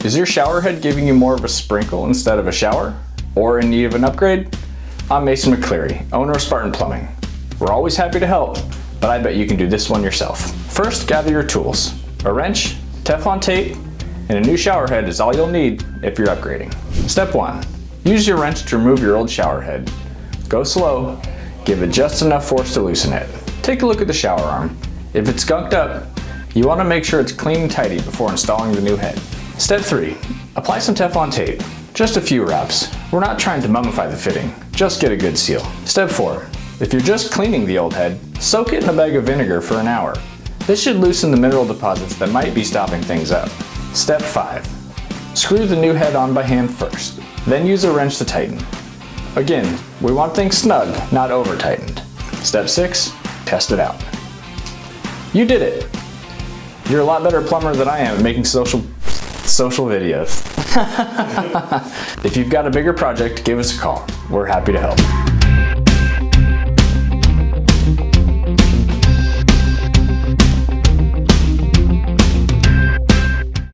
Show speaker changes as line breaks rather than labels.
Is your shower head giving you more of a sprinkle instead of a shower? Or in need of an upgrade? I'm Mason McCleary, owner of Spartan Plumbing. We're always happy to help, but I bet you can do this one yourself. First, gather your tools. A wrench, Teflon tape, and a new shower head is all you'll need if you're upgrading. Step 1. Use your wrench to remove your old shower head. Go slow, give it just enough force to loosen it. Take a look at the shower arm. If it's gunked up, you want to make sure it's clean and tidy before installing the new head. Step 3. Apply some Teflon tape. Just a few wraps. We're not trying to mummify the fitting, just get a good seal. Step 4. If you're just cleaning the old head, soak it in a bag of vinegar for an hour. This should loosen the mineral deposits that might be stopping things up. Step 5. Screw the new head on by hand first, then use a wrench to tighten. Again, we want things snug, not over-tightened. Step 6. Test it out. You did it! You're a lot better plumber than I am at making social videos. If you've got a bigger project, give us a call. We're happy to help.